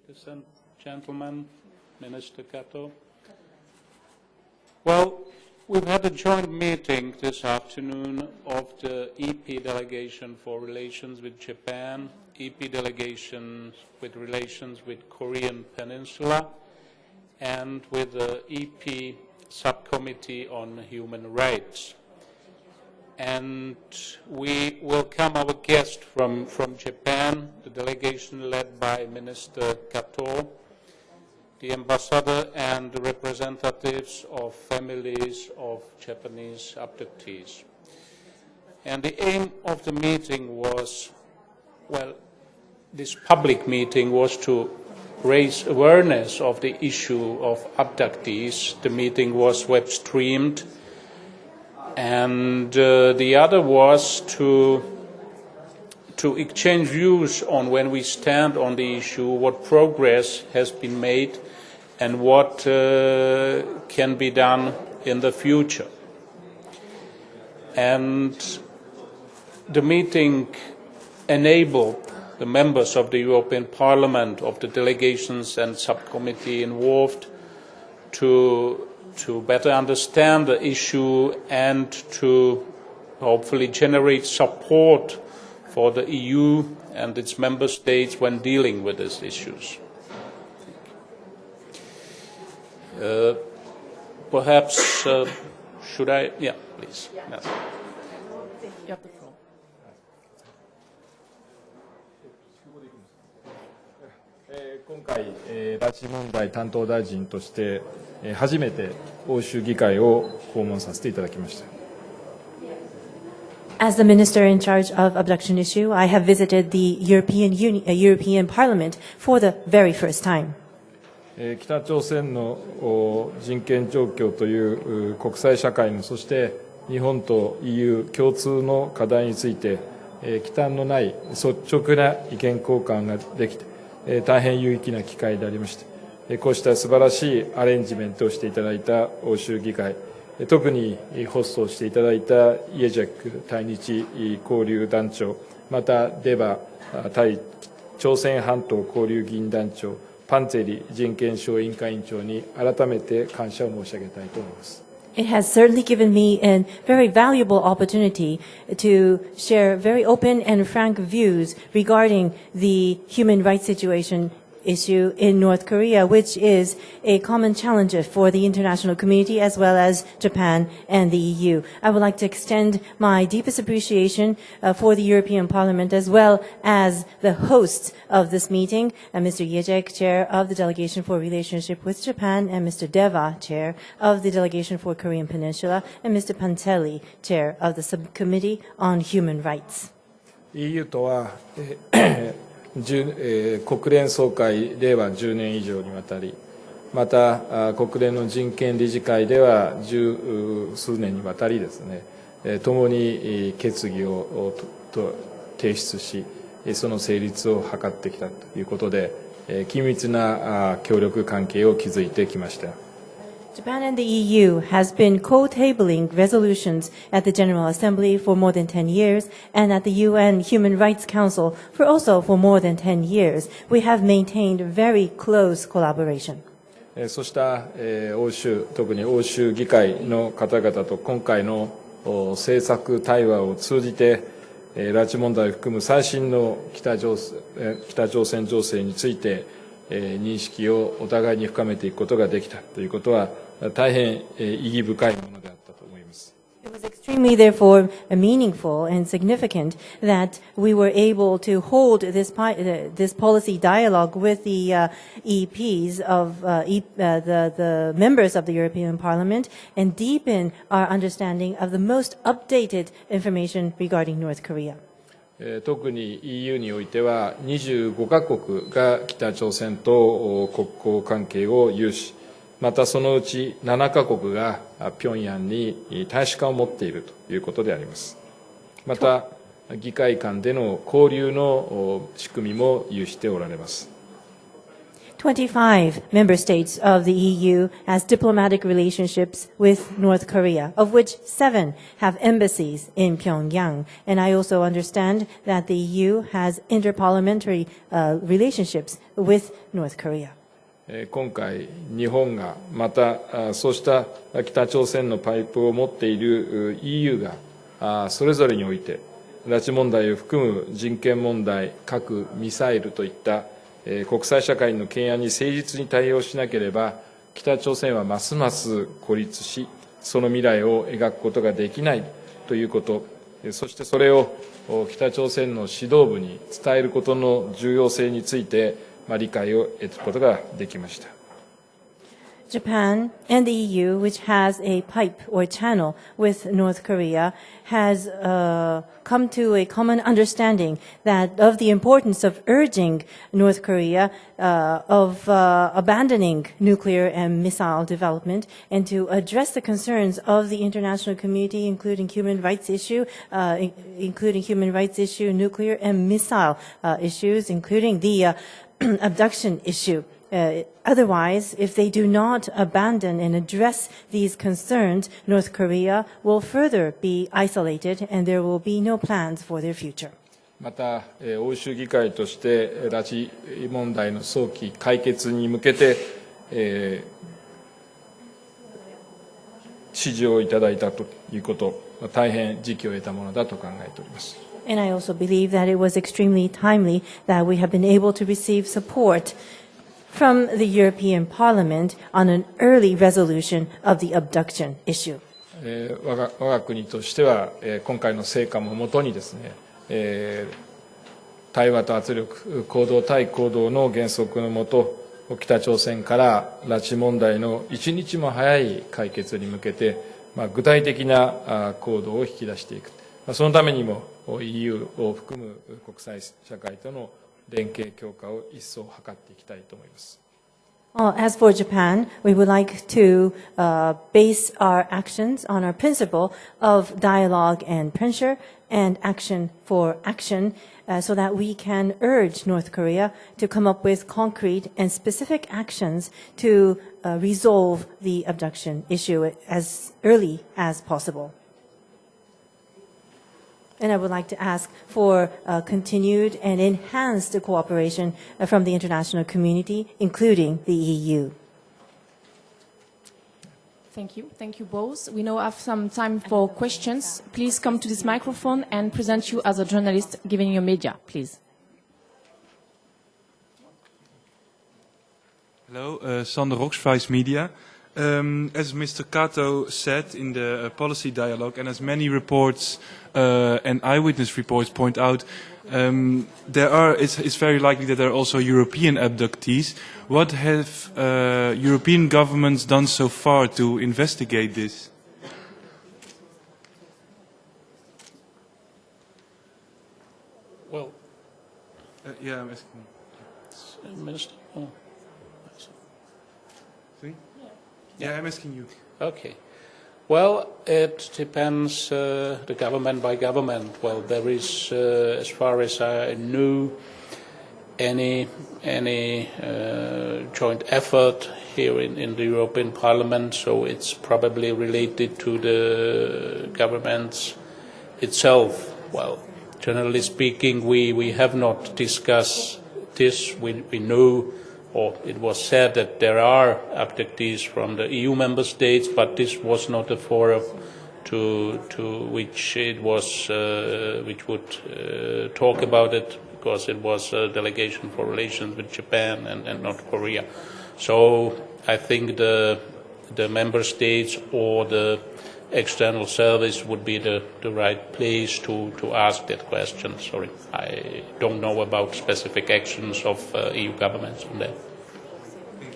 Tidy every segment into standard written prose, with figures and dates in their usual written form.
ladies and gentlemen, Minister Kato. Well, we've had a joint meeting this afternoon of the EP delegation for relations with Japan, EP delegation with relations with Korean Peninsula, and with the EP subcommittee on human rights. And we welcome our guest from Japan, the delegation led by Minister Kato, the ambassador and the representatives of families of Japanese abductees. And the aim of the meeting was, well, this public meeting was to raise awareness of the issue of abductees. The meeting was web streamed. And the other was to exchange views on when we stand on the issue, what progress has been made, and what can be done in the future. And the meeting enabled the members of the European Parliament, of the delegations and subcommittee involved, to better understand the issue and to hopefully generate support for the EU and its member states when dealing with these issues. Perhaps, should I? Yeah, please. Yeah. You have the floor. 今回、拉致問題担当大臣として初めて欧州議会を訪問させていただきました。As the minister in charge of abduction issue, I have visited the European Parliament for the very first time. 北朝鮮の人権状況という国際社会の、そして日本と EU 共通の課題について、忌憚のない率直な意見交換ができて、大変有意義な機会でありまして、こうした素晴らしいアレンジメントをしていただいた欧州議会、特にホストをしていただいたイエジェック対日交流団長、またデバ対朝鮮半島交流議員団長、パンツェリ人権小委員会委員長に改めて感謝を申し上げたいと思います。It has certainly given me a very valuable opportunity to share very open and frank views regarding the human rights situation issue in North Korea, which is a common challenge for the international community as well as Japan and the EU. I would like to extend my deepest appreciation for the European Parliament as well as the hosts of this meeting, Mr. Ježek, Chair of the Delegation for Relationship with Japan, and Mr. Deva, Chair of the Delegation for Korean Peninsula, and Mr. Pantelli, Chair of the Subcommittee on Human Rights. EU とは国連総会では10年以上にわたり、また国連の人権理事会では十数年にわたりですね、共に決議を提出し、その成立を図ってきたということで、緊密な協力関係を築いてきました。Japan and the EU has been co-tabling resolutions at the General Assembly for more than 10 years and at the UN Human Rights Council for more than 10 years. We have maintained very close collaboration. そうした欧州、特に欧州議会の方々と今回の政策対話を通じて、拉致問題を含む最新の北朝鮮情勢について認識をお互いに深めていくことができたということは大変意義深いものであったと思います。It was extremely, therefore, meaningful and significant that we were able to hold this policy dialogue with the EPs of the members of the European Parliament and deepen our understanding of the most updated information regarding North Korea. 特に EU においては25カ国が北朝鮮と国交関係を有し、またそのうち7カ国が平壌に大使館を持っているということであります。また議会間での交流の仕組みも有しておられます。25 member states of the EU has diplomatic relationships with North Korea, of which 7 have embassies in Pyongyang. And I also understand that the EU has interparliamentary relationships with North Korea. 今回、日本がまたそうした北朝鮮のパイプを持っている EU がそれぞれにおいて拉致問題を含む人権問題、核、ミサイルといった国際社会の懸案に誠実に対応しなければ北朝鮮はますます孤立しその未来を描くことができないということ、そしてそれを北朝鮮の指導部に伝えることの重要性について理解を得ることができました。Japan and the EU, which has a pipe or channel with North Korea, has come to a common understanding that of the importance of urging North Korea of abandoning nuclear and missile development and to address the concerns of the international community, including human rights issue, nuclear and missile issues, including the abduction issue. Otherwise, if they do not abandon and address these concerns, North Korea will further be isolated and there will be no plans for their future. また、欧州議会として拉致問題の早期解決に向けて、指示をいただいたということ、大変時機を得たものだと考えております。And I also believe that it was extremely timely that we have been able to receive support from the European Parliament on an early resolution of the abduction issue. 我が国としては、今回の成果ももとにですね、対話と圧力、行動対行動の原則のもと、北朝鮮から拉致問題の一日も早い解決に向けて、具体的な行動を引き出していく。そのためにも EU を含む国際社会との連携強化を一層図っていきたいと思います。As for Japan, we would like to base our actions on our principle of dialogue and pressure and action for action so that we can urge North Korea to come up with concrete and specific actions to resolve the abduction issue as early as possible. And I would like to ask for continued and enhanced cooperation from the international community, including the EU. Thank you. Thank you both. We now have some time for questions. Please come to this microphone and present you as a journalist giving your media, please. Hello, Sander Rox, Vice Media. As Mr. Kato said in the policy dialogue, and as many reports and eyewitness reports point out, it's very likely that there are also European abductees. What have European governments done so far to investigate this? Well, yeah, I'm asking. Minister? Oh. Sorry? Yeah, I'm asking you. Okay. Well, it depends the government by government. Well, there is, as far as I knew, any joint effort here in the European Parliament, so it's probably related to the governments itself. Well, generally speaking, we have not discussed this. We know, or it was said that there are abductees from the EU member states, but this was not a forum to which it was which would talk about it, because it was a delegation for relations with Japan and North Korea. So I think the member states or the external service would be the right place to ask that question. Sorry, I don't know about specific actions of EU governments on that. Thank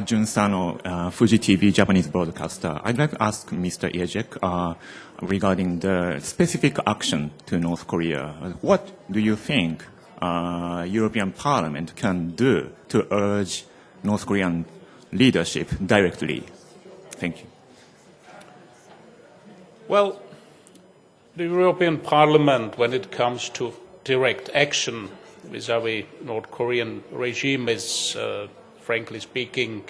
you. Jun Sano, Fuji TV Japanese broadcaster. I'd like to ask Mr. Ježek regarding the specific action to North Korea. What do you think European Parliament can do to urge North Korean leadership directly? Thank you. Well, The European Parliament, when it comes to direct action vis-à-vis North Korean regime, is, frankly speaking,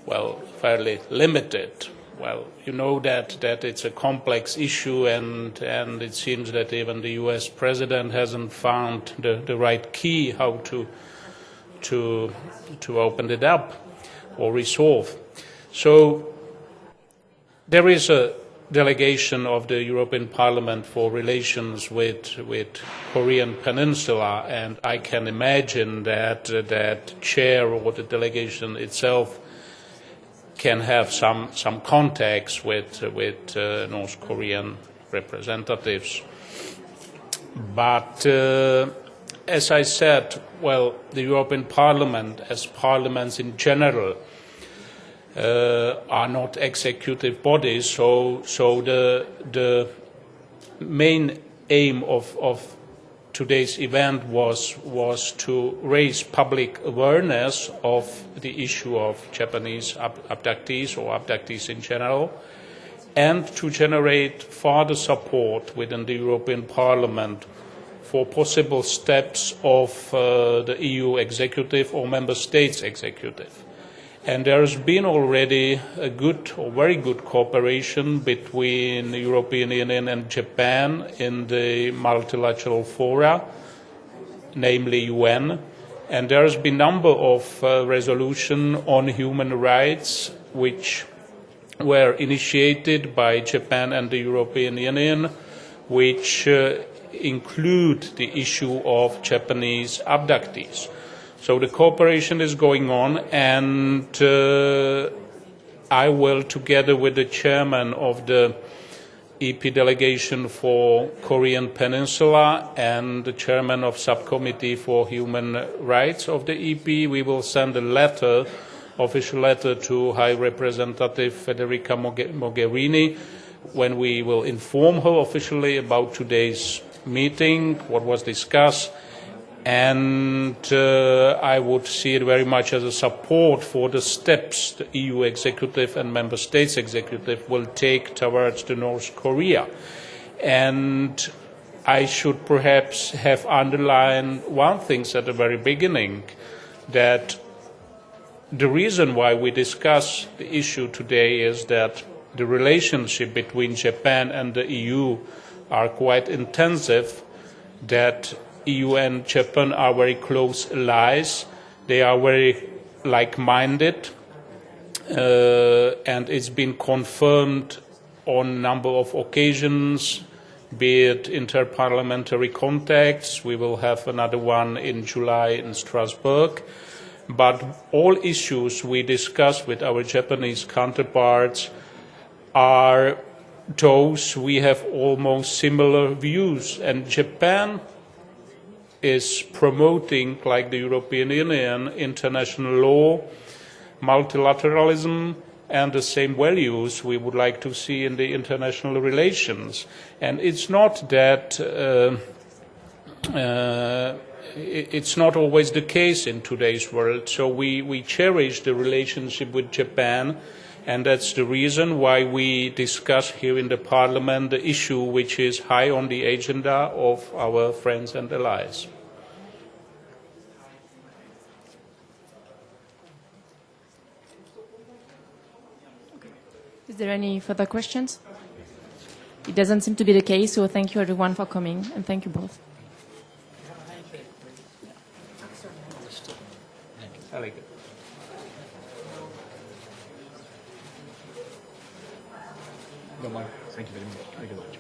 well, fairly limited. Well, you know that it's a complex issue, and it seems that even the US president hasn't found the right key how to open it up or resolve. So there is a delegation of the European Parliament for relations with Korean Peninsula, and I can imagine that chair or the delegation itself can have some contacts with North Korean representatives. But as I said, well, the European Parliament, as parliaments in general, are not executive bodies, so the main aim of today's event was to raise public awareness of the issue of Japanese abductees or abductees in general, and to generate further support within the European Parliament for possible steps of the EU executive or member states executive. And there has been already a good or very good cooperation between the European Union and Japan in the multilateral fora, namely UN. And there has been a number of resolutions on human rights which were initiated by Japan and the European Union, which include the issue of Japanese abductees. So the cooperation is going on, and I will, together with the chairman of the EP delegation for Korean Peninsula and the chairman of subcommittee for human rights of the EP, we will send a letter, official letter to High Representative Federica Mogherini, when we will inform her officially about today's meeting, what was discussed. And I would see it very much as a support for the steps the EU executive and member states executive will take towards the North Korea. And I should perhaps have underlined one thing at the very beginning, that the reason why we discuss the issue today is that the relationship between Japan and the EU are quite intensive, that EU and Japan are very close allies. They are very like-minded, and it's been confirmed on a number of occasions, be it interparliamentary contacts. We will have another one in July in Strasbourg. But all issues we discuss with our Japanese counterparts are those we have almost similar views, and Japan is promoting, like the European Union, international law, multilateralism, and the same values we would like to see in the international relations. And it's not that it's not always the case in today's world. So we cherish the relationship with Japan, and that's the reason why we discuss here in the Parliament the issue which is high on the agenda of our friends and allies. Is there any further questions? It doesn't seem to be the case, so thank you everyone for coming, and thank you both. Thank you very much.